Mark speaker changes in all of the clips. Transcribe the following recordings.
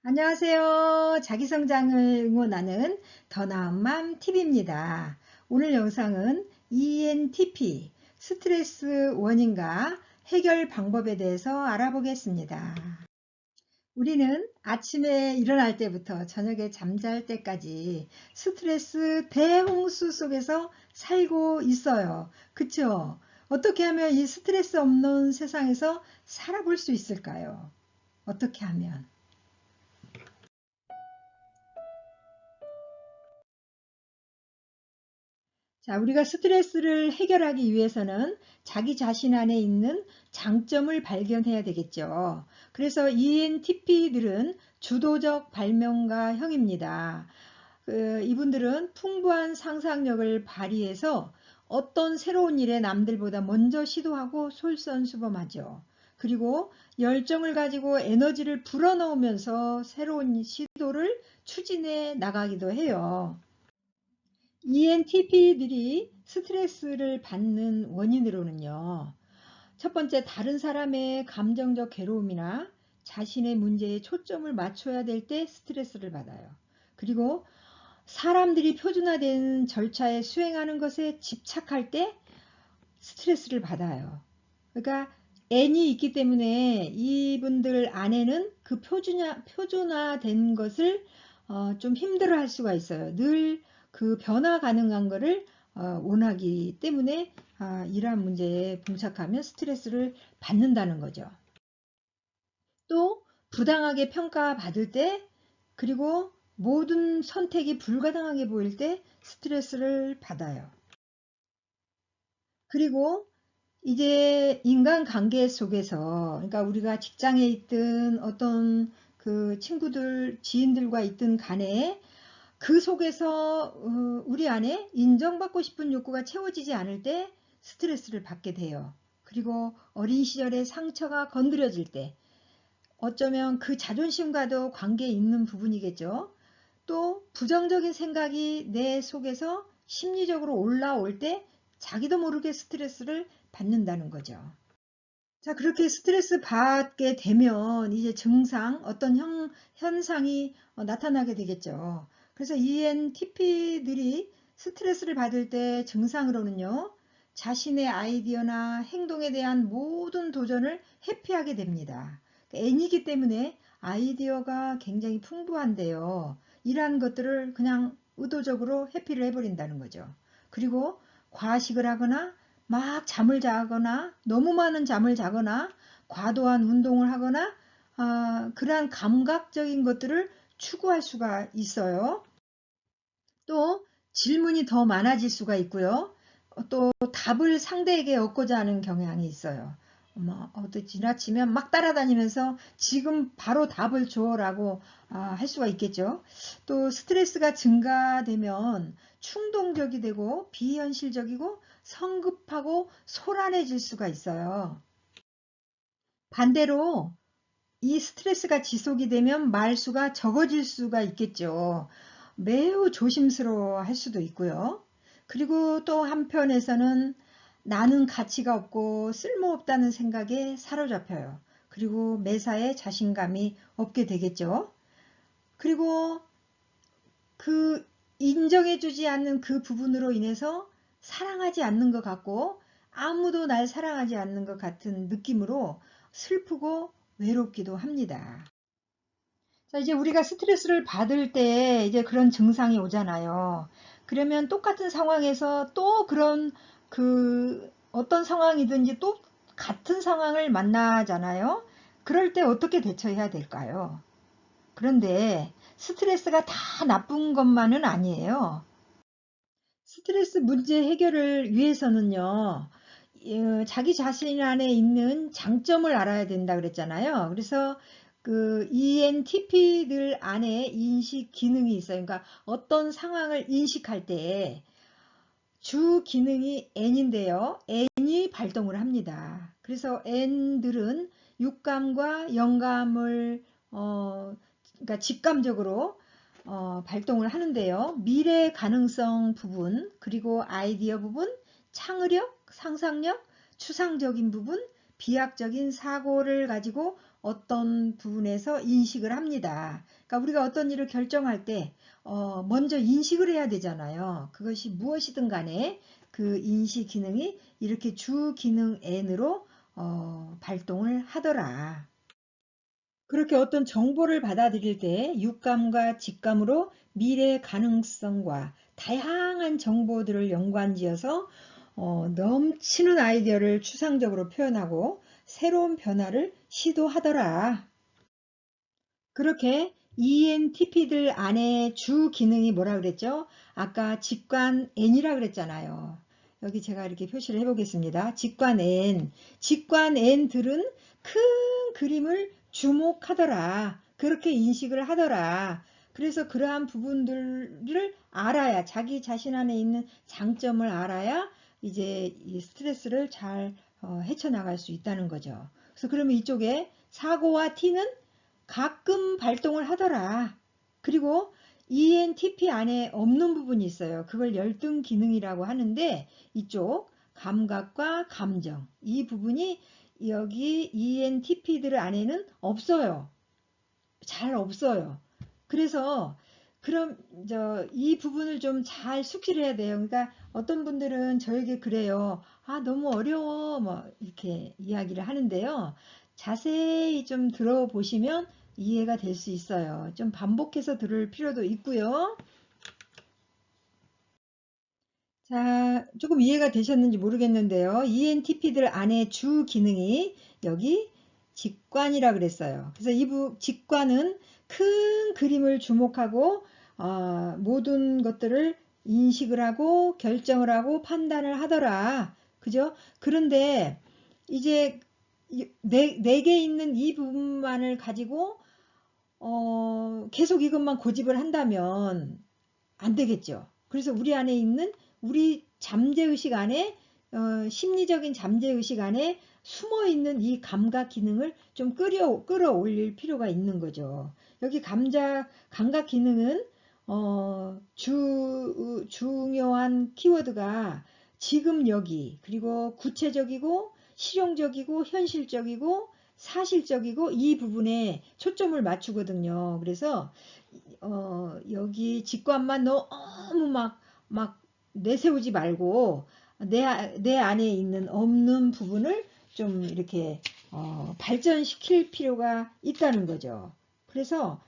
Speaker 1: 안녕하세요. 자기성장을 응원하는 더 나은 맘 팁입니다. 오늘 영상은 ENTP, 스트레스 원인과 해결 방법에 대해서 알아보겠습니다. 우리는 아침에 일어날 때부터 저녁에 잠잘 때까지 스트레스 대홍수 속에서 살고 있어요. 그쵸? 어떻게 하면 이 스트레스 없는 세상에서 살아볼 수 있을까요? 어떻게 하면? 자, 우리가 스트레스를 해결하기 위해서는 자기 자신 안에 있는 장점을 발견해야 되겠죠. 그래서 ENTP들은 주도적 발명가형입니다. 이분들은 풍부한 상상력을 발휘해서 어떤 새로운 일에 남들보다 먼저 시도하고 솔선수범하죠. 그리고 열정을 가지고 에너지를 불어넣으면서 새로운 시도를 추진해 나가기도 해요. ENTP들이 스트레스를 받는 원인으로는요. 첫 번째, 다른 사람의 감정적 괴로움이나 자신의 문제에 초점을 맞춰야 될 때 스트레스를 받아요. 그리고 사람들이 표준화된 절차에 수행하는 것에 집착할 때 스트레스를 받아요. 그러니까 N이 있기 때문에 이분들 안에는 그 표준화된 것을 좀 힘들어 할 수가 있어요. 늘 그 변화 가능한 거를 원하기 때문에 이러한 문제에 봉착하면 스트레스를 받는다는 거죠. 또 부당하게 평가받을 때, 그리고 모든 선택이 불가당하게 보일 때 스트레스를 받아요. 그리고 이제 인간관계 속에서, 그러니까 우리가 직장에 있든 어떤 그 친구들, 지인들과 있든 간에 그 속에서 우리 안에 인정받고 싶은 욕구가 채워지지 않을 때 스트레스를 받게 돼요. 그리고 어린 시절의 상처가 건드려질 때, 어쩌면 그 자존심과도 관계 있는 부분이겠죠. 또 부정적인 생각이 내 속에서 심리적으로 올라올 때 자기도 모르게 스트레스를 받는다는 거죠. 자, 그렇게 스트레스 받게 되면 이제 증상, 어떤 현상이 나타나게 되겠죠. 그래서 ENTP들이 스트레스를 받을 때 증상으로는요, 자신의 아이디어나 행동에 대한 모든 도전을 회피하게 됩니다. N이기 때문에 아이디어가 굉장히 풍부한데요. 이러한 것들을 그냥 의도적으로 회피를 해버린다는 거죠. 그리고 과식을 하거나 막 잠을 자거나 너무 많은 잠을 자거나 과도한 운동을 하거나 그러한 감각적인 것들을 추구할 수가 있어요. 또 질문이 더 많아질 수가 있고요. 또 답을 상대에게 얻고자 하는 경향이 있어요. 또 지나치면 막 따라다니면서 지금 바로 답을 줘라고 할 수가 있겠죠. 또 스트레스가 증가되면 충동적이 되고 비현실적이고 성급하고 소란해질 수가 있어요. 반대로 이 스트레스가 지속이 되면 말수가 적어질 수가 있겠죠. 매우 조심스러워 할 수도 있고요. 그리고 또 한편에서는 나는 가치가 없고 쓸모없다는 생각에 사로잡혀요. 그리고 매사에 자신감이 없게 되겠죠. 그리고 그 인정해주지 않는 그 부분으로 인해서 사랑하지 않는 것 같고 아무도 날 사랑하지 않는 것 같은 느낌으로 슬프고 외롭기도 합니다. 자, 이제 우리가 스트레스를 받을 때 이제 그런 증상이 오잖아요. 그러면 똑같은 상황에서 또 그런 어떤 상황이든지 또 같은 상황을 만나잖아요. 그럴 때 어떻게 대처해야 될까요? 그런데 스트레스가 다 나쁜 것만은 아니에요. 스트레스 문제 해결을 위해서는요, 자기 자신 안에 있는 장점을 알아야 된다 그랬잖아요. 그래서 그 ENTP들 안에 인식 기능이 있어요. 그러니까 어떤 상황을 인식할 때 주 기능이 N인데요. N이 발동을 합니다. 그래서 N들은 육감과 영감을 그러니까 직감적으로 발동을 하는데요. 미래 가능성 부분, 그리고 아이디어 부분, 창의력, 상상력, 추상적인 부분, 비약적인 사고를 가지고 어떤 부분에서 인식을 합니다. 그러니까 우리가 어떤 일을 결정할 때 먼저 인식을 해야 되잖아요. 그것이 무엇이든 간에 그 인식 기능이 이렇게 주 기능 N으로 발동을 하더라. 그렇게 어떤 정보를 받아들일 때 육감과 직감으로 미래 가능성과 다양한 정보들을 연관지어서 넘치는 아이디어를 추상적으로 표현하고 새로운 변화를 시도하더라. 그렇게 ENTP들 안에 주 기능이 뭐라 그랬죠? 아까 직관 N이라 그랬잖아요. 여기 제가 이렇게 표시를 해보겠습니다. 직관 N. 직관 N들은 큰 그림을 주목하더라. 그렇게 인식을 하더라. 그래서 그러한 부분들을 알아야, 자기 자신 안에 있는 장점을 알아야 이제 이 스트레스를 잘 헤쳐나갈 수 있다는 거죠. 그래서 그러면 이쪽에 사고와 T는 가끔 발동을 하더라. 그리고 ENTP 안에 없는 부분이 있어요. 그걸 열등 기능이라고 하는데 이쪽 감각과 감정 이 부분이 여기 ENTP들 안에는 없어요. 잘 없어요. 그래서 그럼 이 부분을 좀 잘 숙지를 해야 돼요. 그러니까 어떤 분들은 저에게 그래요. 아, 너무 어려워. 뭐 이렇게 이야기를 하는데요. 자세히 좀 들어보시면 이해가 될 수 있어요. 좀 반복해서 들을 필요도 있고요. 자, 조금 이해가 되셨는지 모르겠는데요. ENTP들 안에 주 기능이 여기 직관이라 그랬어요. 그래서 이 직관은 큰 그림을 주목하고 모든 것들을 인식을 하고 결정을 하고 판단을 하더라. 그죠? 그런데 이제 내게 있는 이 부분만을 가지고 계속 이것만 고집을 한다면 안 되겠죠. 그래서 우리 안에 있는 우리 잠재의식 안에 심리적인 잠재의식 안에 숨어있는 이 감각 기능을 좀 끌어올릴 필요가 있는 거죠. 여기 감각 기능은 중요한 키워드가 지금 여기 그리고 구체적이고 실용적이고 현실적이고 사실적이고 이 부분에 초점을 맞추거든요. 그래서 여기 직관만 너무 막 내세우지 말고 내 안에 있는 없는 부분을 좀 이렇게 발전시킬 필요가 있다는 거죠. 그래서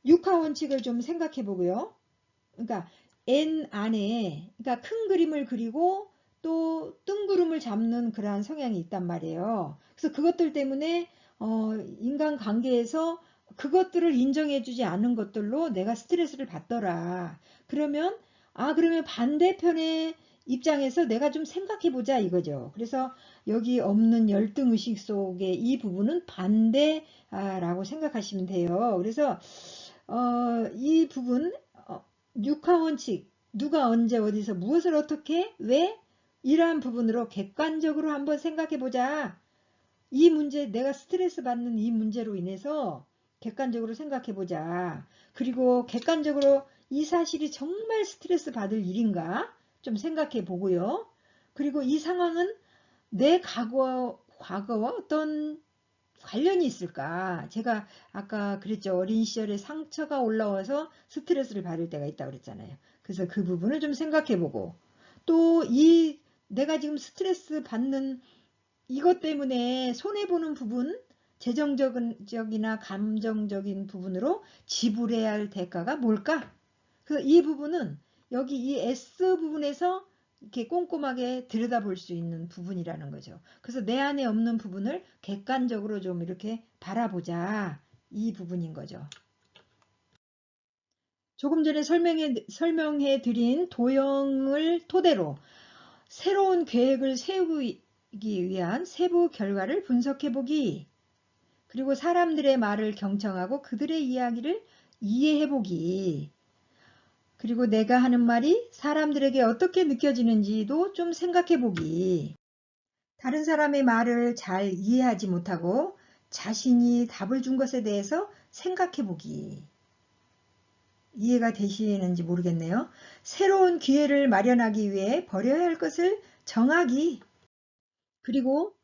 Speaker 1: 육하 원칙을 좀 생각해 보고요. 그러니까 N 안에 그러니까 큰 그림을 그리고 또 뜬구름을 잡는 그러한 성향이 있단 말이에요. 그래서 그것들 때문에 인간 관계에서 그것들을 인정해주지 않은 것들로 내가 스트레스를 받더라. 그러면 반대편의 입장에서 내가 좀 생각해 보자 이거죠. 그래서 여기 없는 열등의식 속의 이 부분은 반대라고 생각하시면 돼요. 그래서 이 부분 육하원칙 누가 언제 어디서 무엇을 어떻게 왜 이러한 부분으로 객관적으로 한번 생각해 보자. 이 문제 내가 스트레스 받는 이 문제로 인해서 객관적으로 생각해 보자. 그리고 객관적으로 이 사실이 정말 스트레스 받을 일인가 좀 생각해 보고요. 그리고 이 상황은 내 과거와 어떤 관련이 있을까? 제가 아까 그랬죠. 어린 시절에 상처가 올라와서 스트레스를 받을 때가 있다고 그랬잖아요. 그래서 그 부분을 좀 생각해 보고 또 내가 지금 스트레스 받는 이것 때문에 손해보는 부분 재정적이나 감정적인 부분으로 지불해야 할 대가가 뭘까? 그래서 이 부분은 여기 이 S 부분에서 이렇게 꼼꼼하게 들여다볼 수 있는 부분이라는 거죠. 그래서 내 안에 없는 부분을 객관적으로 좀 이렇게 바라보자. 이 부분인 거죠. 조금 전에 설명해 드린 도형을 토대로 새로운 계획을 세우기 위한 세부 결과를 분석해 보기, 그리고 사람들의 말을 경청하고 그들의 이야기를 이해해 보기, 그리고 내가 하는 말이 사람들에게 어떻게 느껴지는지도 좀 생각해 보기. 다른 사람의 말을 잘 이해하지 못하고 자신이 답을 준 것에 대해서 생각해 보기. 이해가 되시는지 모르겠네요. 새로운 기회를 마련하기 위해 버려야 할 것을 정하기. 그리고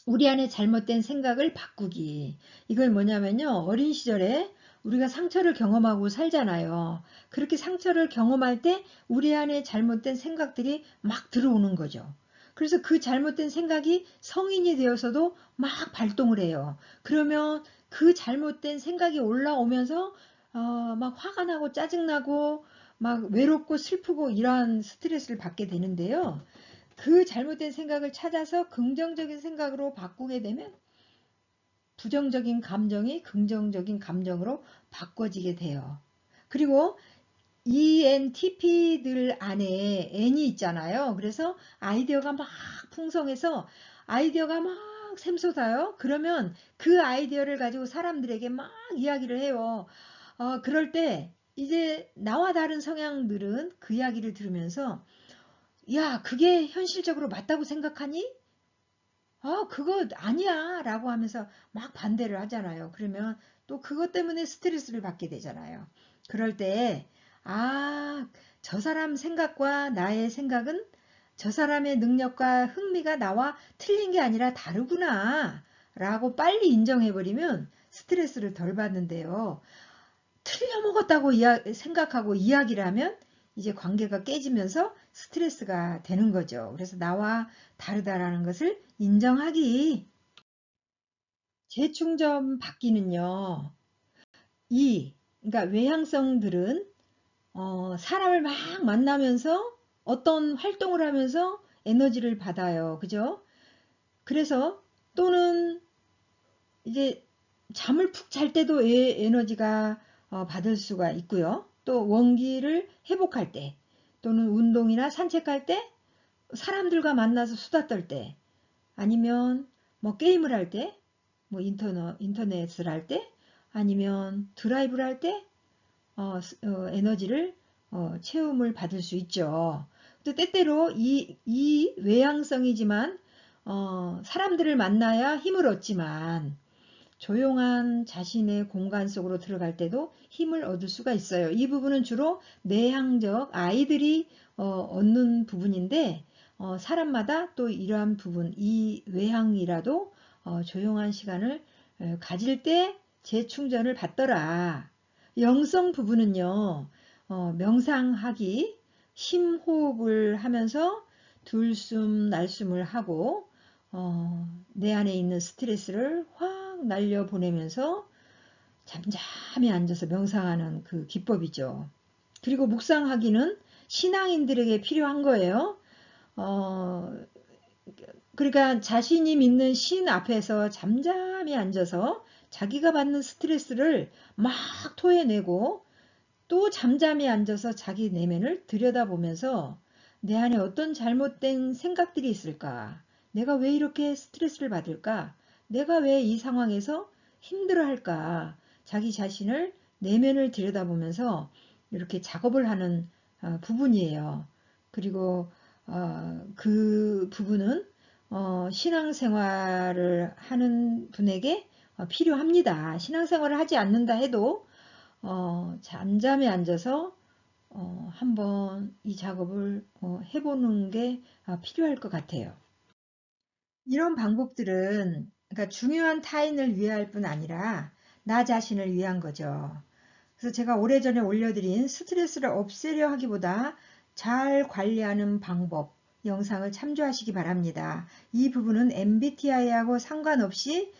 Speaker 1: 우리 안에 잘못된 생각을 바꾸기. 이걸 뭐냐면요. 어린 시절에 우리가 상처를 경험하고 살잖아요. 그렇게 상처를 경험할 때 우리 안에 잘못된 생각들이 막 들어오는 거죠. 그래서 그 잘못된 생각이 성인이 되어서도 막 발동을 해요. 그러면 그 잘못된 생각이 올라오면서 막 화가 나고 짜증나고 막 외롭고 슬프고 이러한 스트레스를 받게 되는데요. 그 잘못된 생각을 찾아서 긍정적인 생각으로 바꾸게 되면 부정적인 감정이 긍정적인 감정으로 바꿔지게 돼요. 그리고 ENTP들 안에 N이 있잖아요. 그래서 아이디어가 막 풍성해서 아이디어가 막 샘솟아요. 그러면 그 아이디어를 가지고 사람들에게 막 이야기를 해요. 그럴 때 이제 나와 다른 성향들은 그 이야기를 들으면서 야, 그게 현실적으로 맞다고 생각하니? 그거 아니야 라고 하면서 막 반대를 하잖아요. 그러면 또 그것 때문에 스트레스를 받게 되잖아요. 그럴 때, 아, 저 사람 생각과 나의 생각은 저 사람의 능력과 흥미가 나와 틀린 게 아니라 다르구나 라고 빨리 인정해버리면 스트레스를 덜 받는데요. 틀려먹었다고 생각하고 이야기를 하면 이제 관계가 깨지면서 스트레스가 되는 거죠. 그래서 나와 다르다라는 것을 인정하기. 재충전 받기는요. 그러니까 외향성들은 사람을 막 만나면서 어떤 활동을 하면서 에너지를 받아요. 그죠? 그래서 또는 이제 잠을 푹 잘 때도 에너지가 받을 수가 있고요. 또 원기를 회복할 때 또는 운동이나 산책할 때 사람들과 만나서 수다 떨 때 아니면 뭐 게임을 할 때 뭐 인터넷을 할 때 아니면 드라이브를 할 때 에너지를 체험을 받을 수 있죠. 또 때때로 이 외향성이지만 사람들을 만나야 힘을 얻지만 조용한 자신의 공간 속으로 들어갈 때도 힘을 얻을 수가 있어요. 이 부분은 주로 내향적 아이들이 얻는 부분인데 사람마다 또 이러한 부분, 이 외향이라도 조용한 시간을 가질 때 재충전을 받더라. 영성 부분은요. 명상하기, 심호흡을 하면서 들숨 날숨을 하고 내 안에 있는 스트레스를 확 날려보내면서 잠잠히 앉아서 명상하는 그 기법이죠. 그리고 묵상하기는 신앙인들에게 필요한 거예요. 어, 그러니까 자신이 믿는 신 앞에서 잠잠히 앉아서 자기가 받는 스트레스를 막 토해내고 또 잠잠히 앉아서 자기 내면을 들여다보면서 내 안에 어떤 잘못된 생각들이 있을까? 내가 왜 이렇게 스트레스를 받을까? 내가 왜 이 상황에서 힘들어할까? 자기 자신을 내면을 들여다보면서 이렇게 작업을 하는 부분이에요. 그리고 그 부분은 신앙생활을 하는 분에게 필요합니다. 신앙생활을 하지 않는다 해도 잠잠히 앉아서 한번 이 작업을 해보는 게 필요할 것 같아요. 이런 방법들은 그러니까 중요한 타인을 위할 뿐 아니라 나 자신을 위한 거죠. 그래서 제가 오래전에 올려드린 스트레스를 없애려 하기보다 잘 관리하는 방법 영상을 참조하시기 바랍니다. 이 부분은 MBTI하고 상관없이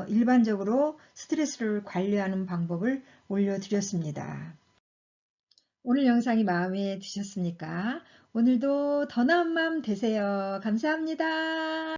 Speaker 1: 일반적으로 스트레스를 관리하는 방법을 올려드렸습니다. 오늘 영상이 마음에 드셨습니까? 오늘도 더 나은 마음 되세요. 감사합니다.